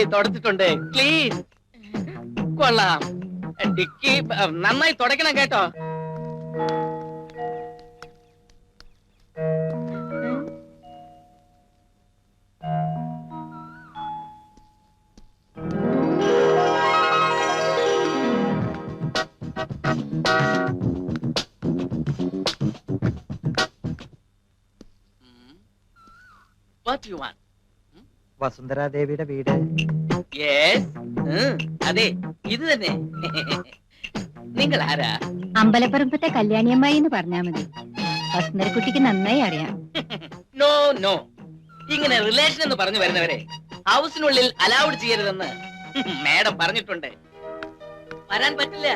നന്നായി തുടച്ചിട്ടുണ്ട്. ക്ലീൻ. കൊള്ളാം. ഡിക്കി നന്നായി തുടയ്ക്കണം കേട്ടോ. What you want? വസുന്ധരാ ദേവിയുടെ വീട്. Yes. അതെ, ഇത് തന്നെ. നിങ്ങൾ ആരാ? അമ്പലപ്പറമ്പത്തെ കല്യാണിയമ്മായി എന്ന് പറഞ്ഞാ മതി. വസുന്ധരക്കുട്ടിക്ക് നന്നായി അറിയാം. നോ നോ, ഇങ്ങനെ റിലേഷൻ എന്ന് പറഞ്ഞു വരുന്നവരെ ഹൗസിനുള്ളിൽ അലൗഡ് ചെയ്യരുതെന്ന് മാഡം പറഞ്ഞിട്ടുണ്ട്. വരാൻ പറ്റില്ല.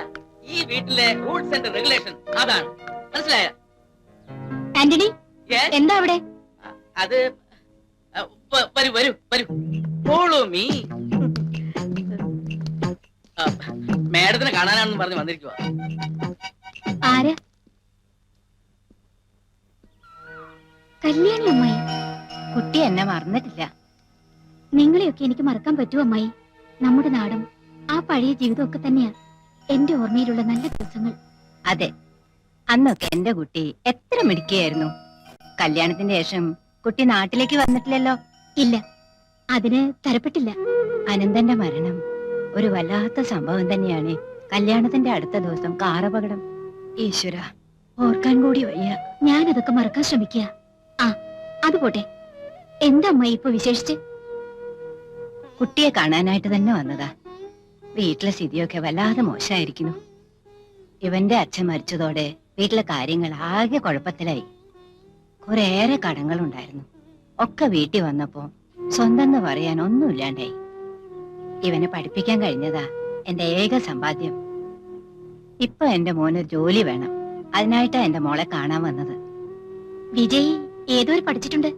ഈ വീട്ടിലെ റൂൾസ് ആൻഡ് റെഗുലേഷൻ അതാണ്. മനസ്സിലായ? ആന്റണി, എന്താ അവിടെ? അത് വരൂ വരൂ വരൂ. Follow me. മാഡത്തിനെ കാണാനാണെന്ന് പറഞ്ഞ് വന്നിരിക്കുക. ആര്? കല്യാണി അമ്മായി. കുട്ടി എന്നെ മറന്നിട്ടില്ല. നിങ്ങളെയൊക്കെ എനിക്ക് മറക്കാൻ പറ്റുമോ അമ്മായി? നമ്മുടെ നാടും ആ പഴയ ജീവിതമൊക്കെ തന്നെയാ എന്റെ ഓർമ്മയിലുള്ള നല്ല ദിവസങ്ങൾ. അതെ, അന്നൊക്കെ എന്റെ കുട്ടി എത്ര മിടുക്കിയായിരുന്നു. കല്യാണത്തിന്റെ ശേഷം കുട്ടി നാട്ടിലേക്ക് വന്നിട്ടില്ലല്ലോ? ഇല്ല, അതിന് തരപ്പെട്ടില്ല. അനന്തന്റെ മരണം ഒരു വല്ലാത്ത സംഭവം തന്നെയാണ്. കല്യാണത്തിന്റെ അടുത്ത ദിവസം കാറപകടം. ഈശ്വര, ഓർക്കാൻ കൂടി വയ്യ. ഞാനതൊക്കെ മറക്കാൻ ശ്രമിക്കുക. ആ, അത് പോട്ടെ. എന്താ അമ്മ ഇപ്പൊ വിശേഷിച്ച്? കുട്ടിയെ കാണാനായിട്ട് തന്നെ വന്നതാ. വീട്ടിലെ സ്ഥിതിയൊക്കെ വല്ലാതെ മോശമായിരിക്കുന്നു. ഇവന്റെ അച്ഛൻ മരിച്ചതോടെ വീട്ടിലെ കാര്യങ്ങൾ ആകെ കുഴപ്പത്തിലായി. കുറേയേറെ കടങ്ങളുണ്ടായിരുന്നു. ഒക്കെ വീട്ടിൽ വന്നപ്പോ സ്വന്തം എന്ന് പറയാൻ ഒന്നുമില്ലാണ്ടായി. ഇവനെ പഠിപ്പിക്കാൻ കഴിഞ്ഞതാ എന്റെ ഏക സമ്പാദ്യം. ഇപ്പൊ എന്റെ മോന് ജോലി വേണം. അതിനായിട്ടാ എന്റെ മോളെ കാണാൻ വന്നത്. വിജയ് ഏതൊരു പഠിച്ചിട്ടുണ്ട്?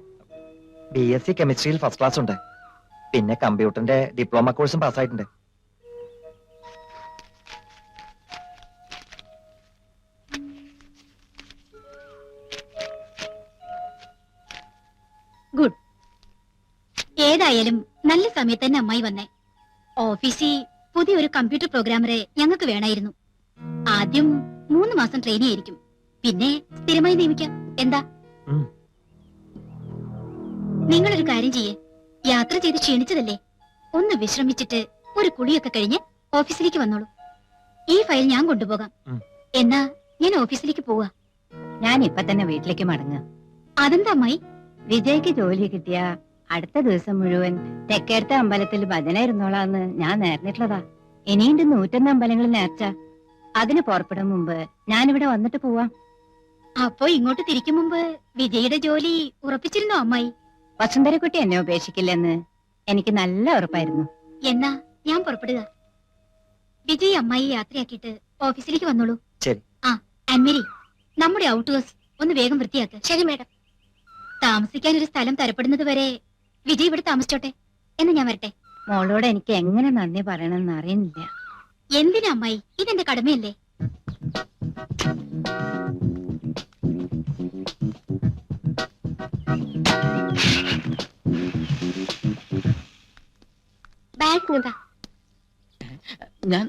BSc കെമിസ്ട്രിയിൽ ഫസ്റ്റ് ക്ലാസ് ഉണ്ട്. പിന്നെ കമ്പ്യൂട്ടറിന്റെ ഡിപ്ലോമ കോഴ്സും പാസ്സായിട്ടുണ്ട്. ഗുഡ്. ഏതായാലും നല്ല സമയത്ത് തന്നെ അമ്മായി വന്നേ. ഓഫീസിൽ പുതിയൊരു കമ്പ്യൂട്ടർ പ്രോഗ്രാമറെ ഞങ്ങൾക്ക് വേണമായിരുന്നു. ആദ്യം 3 മാസം ട്രെയിനിങ് ആയിരിക്കും, പിന്നെ സ്ഥിരമായി നിയമിക്കാം. എന്താ? നിങ്ങളൊരു കാര്യം ചെയ്യേ, യാത്ര ചെയ്ത് ക്ഷീണിച്ചതല്ലേ, ഒന്ന് വിശ്രമിച്ചിട്ട് ഒരു കുളിയൊക്കെ കഴിഞ്ഞ് ഓഫീസിലേക്ക് വന്നോളൂ. ഈ ഫയൽ ഞാൻ കൊണ്ടുപോകാം. എന്നാ ഞാൻ ഓഫീസിലേക്ക് പോവാ. ഞാൻ ഇപ്പൊ തന്നെ വീട്ടിലേക്ക് മടങ്ങാം. അതെന്താ അമ്മായി? വിജയ്ക്ക് ജോലി കിട്ടിയ അടുത്ത ദിവസം മുഴുവൻ തെക്കേടത്തെ അമ്പലത്തിൽ ഭജന ഇരുന്നോളാന്ന് ഞാൻ നേർന്നിട്ടുള്ളതാ. ഇനിയുണ്ട് 101 അമ്പലങ്ങളിൽ നേർച്ച. അതിന് പുറപ്പെടും മുമ്പ് ഞാനിവിടെ വന്നിട്ട് പോവാം. അപ്പോ ഇങ്ങോട്ട് തിരിക്കും മുമ്പ് വിജയുടെ ജോലി ഉറപ്പിച്ചിരുന്നോ അമ്മായി? വസുന്ധരക്കുട്ടി എന്നെ ഉപേക്ഷിക്കില്ലെന്ന് എനിക്ക് നല്ല ഉറപ്പായിരുന്നു. എന്നാ ഞാൻ പുറപ്പെടുക. വിജയ് അമ്മായി യാത്രയാക്കിയിട്ട് ഓഫീസിലേക്ക് വന്നോളൂ. ശരി. ആ, ആൻമേരി, നമ്മുടെ ഔട്ട്ഹൗസ് ഒന്ന് വേഗം വൃത്തിയാക്ക്. ശരി മേഡം. താമസിക്കാൻ ഒരു സ്ഥലം തരപ്പെടുന്നത് വരെ വിജയ് ഇവിടെ താമസിച്ചോട്ടെ. എന്ന് ഞാൻ വരട്ടെ. മോളോട് എനിക്ക് എങ്ങനെ നന്ദി പറയണമെന്ന് അറിയുന്നില്ല. എന്തിനാ അമ്മായി, ഇതെന്റെ കടമയല്ലേ. ഞാൻ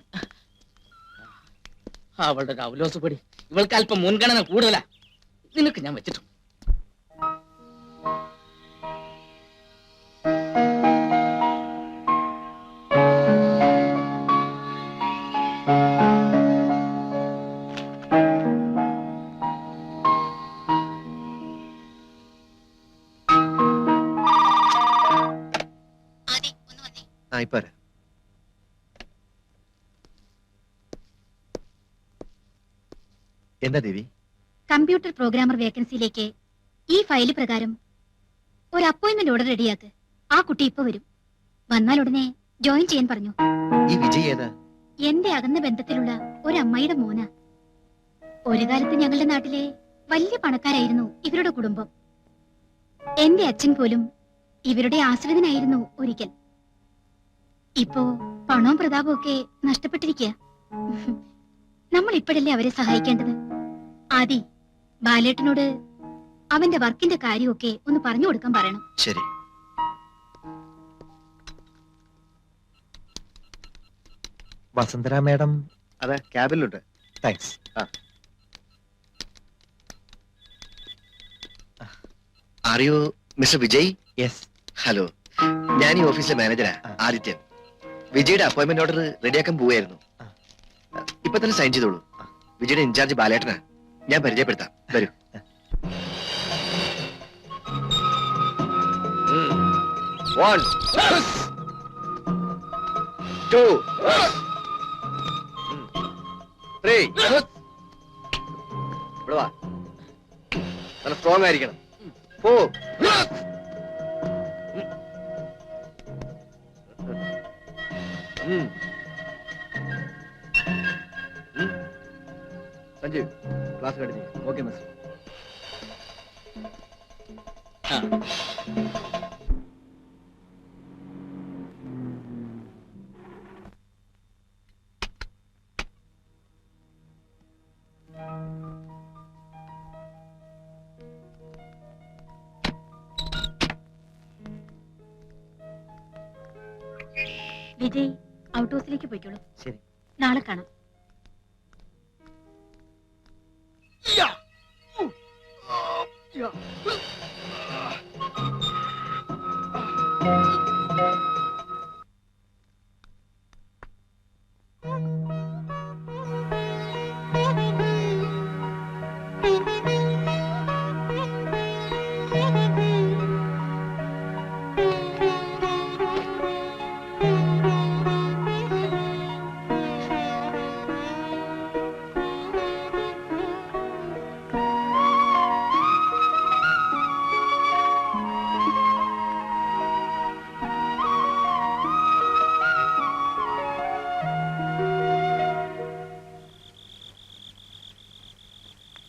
അവളുടെ അവലോസപ്പടി ഇവൾക്ക് അല്പം മുൻഗണന കൂടുതലാ. നിനക്ക് ഞാൻ വെച്ചിട്ടു. എന്താ ദേവി? കമ്പ്യൂട്ടർ പ്രോഗ്രാമർ വേക്കൻസിയിലേക്ക് ഈ ഫയല് പ്രകാരം ഒരു അപ്പോയിന്റ്മെന്റ് ഓർഡർ റെഡിയാക്ക്. ആ കുട്ടി ഇപ്പൊ വരും. വന്നാൽ ഉടനെ ജോയിൻ ചെയ്യാൻ പറഞ്ഞു. ഈ വിജയ് ഏതാ? എന്റെ അകന്ന ബന്ധത്തിലുള്ള ഒരു അമ്മായിയുടെ മോന. ഒരു കാലത്ത് ഞങ്ങളുടെ നാട്ടിലെ വലിയ പണക്കാരായിരുന്നു ഇവരുടെ കുടുംബം. എന്റെ അച്ഛൻ പോലും ഇവരുടെ ആശ്രിതനായിരുന്നു ഒരിക്കൽ. ഇപ്പോ പണവും പ്രതാപവും ഒക്കെ നഷ്ടപ്പെട്ടിരിക്കുക. നമ്മൾ ഇപ്പോഴല്ലേ അവരെ സഹായിക്കേണ്ടത്. ആദി, ബാലേട്ടനോട് അവന്റെ വർക്കിന്റെ കാര്യമൊക്കെ ഒന്ന് പറഞ്ഞു കൊടുക്കാൻ പറയണം. ശരി. വസുന്ധര മാഡം. അതെ, ക്യാബിലുണ്ട്. താങ്ക്സ്. അറിയോ മിസ്റ്റർ വിജയ്? യെസ്. ഹലോ, ഞാൻ ഈ ഓഫീസിലെ മാനേജരാ, ആദിത്യൻ. വിജയുടെ അപ്പോയിന്റ്മെന്റ് ഓർഡർ റെഡിയാക്കാൻ പോവുകയായിരുന്നു. ഇപ്പൊ തന്നെ സൈൻ ചെയ്തോളൂ. വിജയുടെ ഇൻചാർജ് ബാലേട്ടനാ, ഞാൻ പരിചയപ്പെടുത്താം. വരൂ. One, two, three. ഇവിടെ വാ. നല്ല സ്ട്രോങ് ആയിരിക്കണം. Four. Sanjeev, class continue. Okay mister. Vijay out ഹൗസിലേക്ക് പോയിക്കോളൂ. ശരി. നാളെ കാണാം.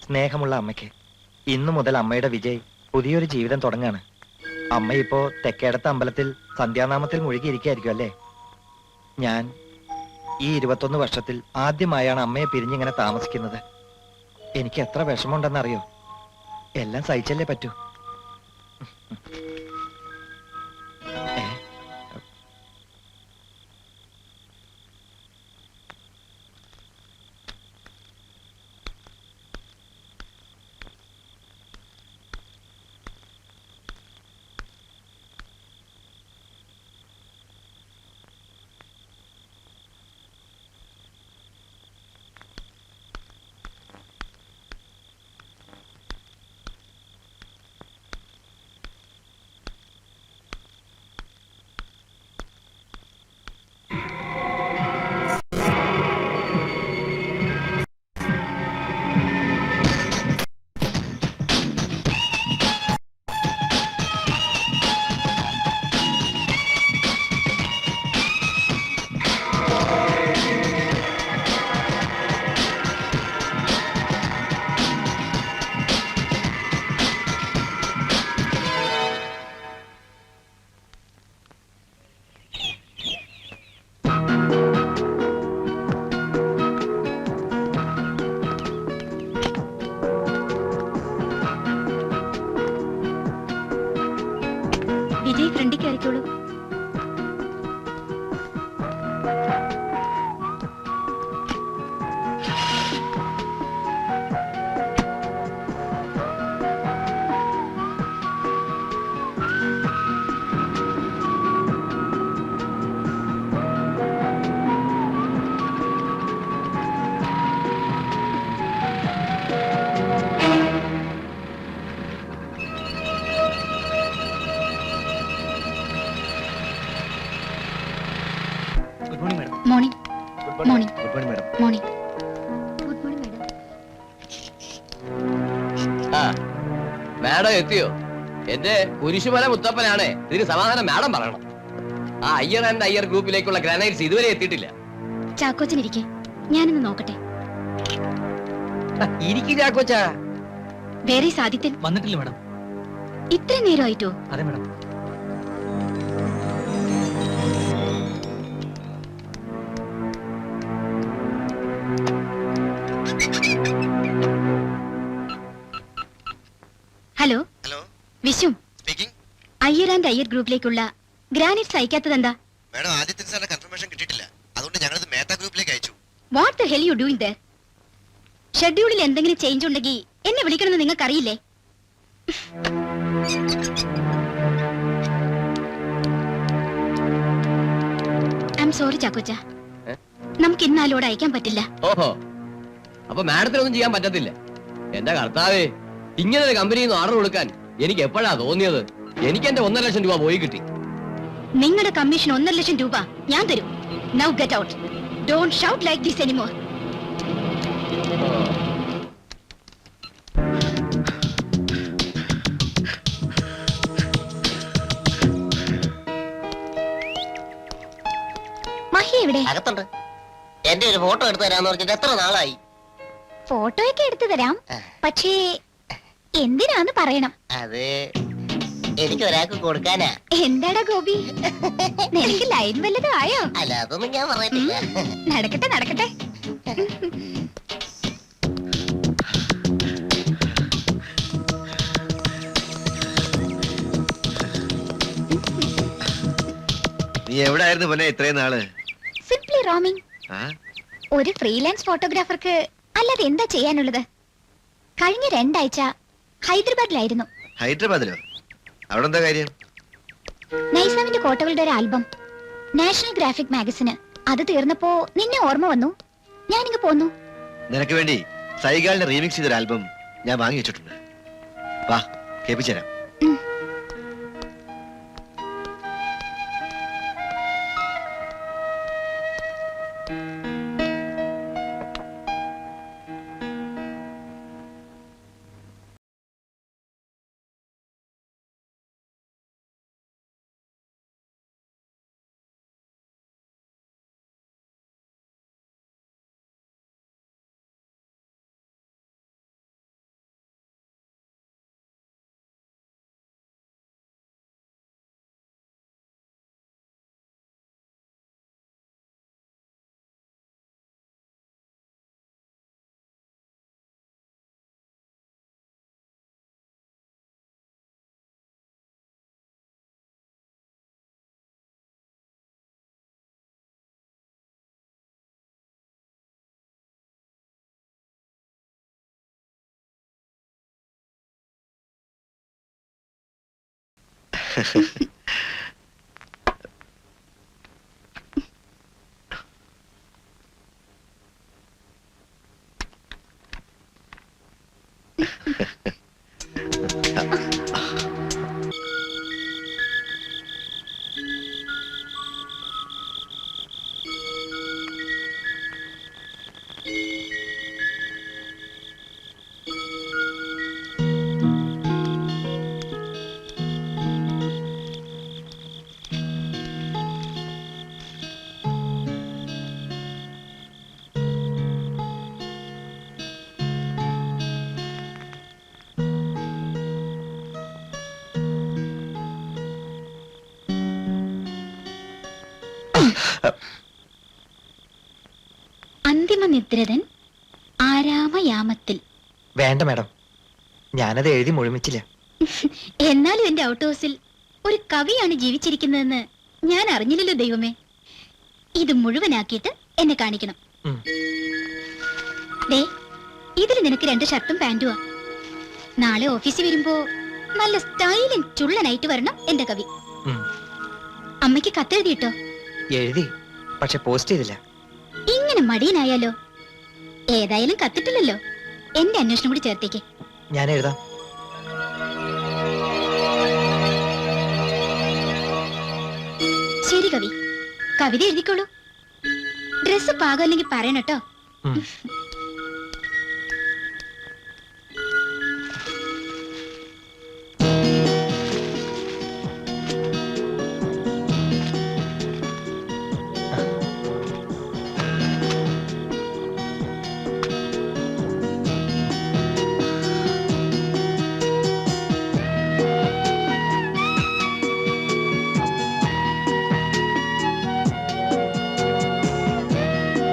സ്നേഹമുള്ള അമ്മയ്ക്ക് ഇന്നു മുതൽ അമ്മയുടെ വിജയ് പുതിയൊരു ജീവിതം തുടങ്ങാണ്. അമ്മ ഇപ്പോ തെക്കേടത്തെ അമ്പലത്തിൽ സന്ധ്യാനാമത്തിൽ മുഴുകിയിരിക്കായിരിക്കും അല്ലേ? ഞാൻ ഈ 21 വർഷത്തിൽ ആദ്യമായാണ് അമ്മയെ പിരിഞ്ഞിങ്ങനെ താമസിക്കുന്നത്. എനിക്ക് എത്ര വിഷമമുണ്ടെന്നറിയോ? എല്ലാം സഹിച്ചല്ലേ പറ്റൂ. വിജയ് ഫ്രണ്ടിൽ കയറിക്കോളൂ. Morning. Morning. Good morning madam. Morning. Good morning madam. Madam എത്തിയോ? എന്റെ കുരിശുമല മുത്തപ്പനാണ്. ഇതിന് സമാധാനം മാഡം പറയണം. ആ അയ്യർ ആൻഡ് അയ്യർ ഗ്രൂപ്പിലേക്കുള്ള ഗ്രാനൈറ്റ്സ് ഇതുവരെ എത്തിയിട്ടില്ല. ചാക്കോച്ചൻ ഇരിക്കെ, ഞാനൊന്ന് നോക്കട്ടെ. ഇരിക്കും ചാക്കോച്ച. വേറെ സാദിത്യൻ വന്നിട്ടില്ല മാഡം. ഇത്ര നേരമായിട്ടോ? അതെ madam. Hello hello, Vishu, speaking. Iyer and Iyer ഗ്രൂപ്പിലേക്കുള്ള ഗ്രാനൈറ്റ്സ് അയക്കാത്തത് എന്താ? മാഡം, ആദിത്യൻ സാറിന്റെ കൺഫർമേഷൻ കിട്ടിയിട്ടില്ല. അതുകൊണ്ട് ഞങ്ങളിത് മേത്ത ഗ്രൂപ്പിലേക്ക് what the hell you doing there? ഷെഡ്യൂളിൽ എന്തെങ്കിലും ചേഞ്ച് ഉണ്ടെങ്കിൽ എന്നെ വിളിക്കണമെന്ന് നിങ്ങൾക്കറിയില്ലേ? ഐ എം സോറി ചാക്കോച്ച, നമുക്ക് ഇന്ന് ആ ലോഡ് അയക്കാൻ പറ്റില്ല. ഓഹോ, അപ്പൊ മാഡത്തിനൊന്നും ചെയ്യാൻ പറ്റത്തില്ല. എന്റെ കർത്താവേ, ഇങ്ങനെ ഒരു കമ്പനിയിൽ നിന്ന് ഓർഡർ കൊടുക്കാൻ എനിക്ക് എപ്പോഴാ തോന്നിയത്? എനിക്ക് എന്റെ 1.5 ലക്ഷം രൂപ പോയി കിട്ടി. നിങ്ങളുടെ കമ്മീഷൻ 1.5 ലക്ഷം രൂപ ഞാൻ തരും. Now get out. Don't shout like this anymore. Mahi എവിടെ? അകത്തുണ്ട്. എന്റെ ഒരു ഫോട്ടോ എടുത്തു തരാന്ന് പറഞ്ഞിട്ട് എത്ര നാളായി? ഫോട്ടോയൊക്കെ എടുത്തു തരാം, പക്ഷേ എന്തിനാന്ന് പറയണം. അത് എനിക്ക് ഒരാൾക്ക് കൊടുക്കാനാ. എന്താടാ ഗോപി, നിനക്ക് ലൈൻ വല്ലതും ആയോ? അല്ല, അതൊന്നും ഞാൻ പറഞ്ഞിട്ടില്ല. നടക്കട്ടെ നടക്കട്ടെ. നീ എവിടെ ആയിരുന്നു പൊന്നെ ഇത്രയും നാള്? Simply roaming. ആ? ഒരു ഫ്രീലാൻസ് ഫോട്ടോഗ്രാഫർക്ക് അല്ലാതെ എന്താ ചെയ്യാനുള്ളത്? കഴിഞ്ഞ 2 ആഴ്ച ഹൈദരാബാദിലായിരുന്നു. ഹൈദരാബാദിലോ? അവിടെ എന്താ കാര്യം? നൈസാമിന്റെ കോട്ടകളുടെ ഒരു ആൽബം നാഷണൽ ഗ്രാഫിക് മാഗസിന്. അത് തീർന്നപ്പോ നിന്നെ ഓർമ്മ വന്നു, ഞാനിങ്ങ് പോന്നു. നിനക്ക് വേണ്ടി സൈഗാളിനെ റീമിക്സ് ചെയ്തൊരു ആൽബം ഞാൻ വാങ്ങി വെച്ചിട്ടുണ്ട്. വാ, കേൾപ്പിച്ചുതരാം. അന്തിമ നിദ്രതൻ ആരാമയാമത്തിൽ. വേണ്ട മാഡം, ഞാനത് എഴുതി മുഴുമിച്ചില്ല. എന്നാലും എന്റെ ഔട്ട് ഹൗസിൽ ഒരു കവിയാണ് ജീവിച്ചിരിക്കുന്നതെന്ന് ഞാൻ അറിഞ്ഞില്ലല്ലോ ദൈവമേ. ഇത് മുഴുവനാക്കിയിട്ട് എന്നെ കാണിക്കണം. ദേ, ഇതിൽ നിനക്ക് 2 ഷർട്ടും പാന്റുവാ. നാളെ ഓഫീസിൽ വരുമ്പോ നല്ല സ്റ്റൈലിൻ ചുള്ളനായിട്ട് വരണം എന്റെ കവി. അമ്മയ്ക്ക് കത്തെഴുതിയിട്ടോ? എഴുതി, പക്ഷെ പോസ്റ്റ് ചെയ്തില്ല. ഇങ്ങനെ മടിയനായാലോ? ഏതായാലും കത്തിട്ടില്ലല്ലോ, എന്റെ അന്വേഷണം കൂടി ചേർത്തേക്ക്. ഞാൻ എഴുതാം. ശരി കവി, കവിത എഴുതിക്കോളൂ. ഡ്രസ് പാകം അല്ലെങ്കിൽ പറയണട്ടോ.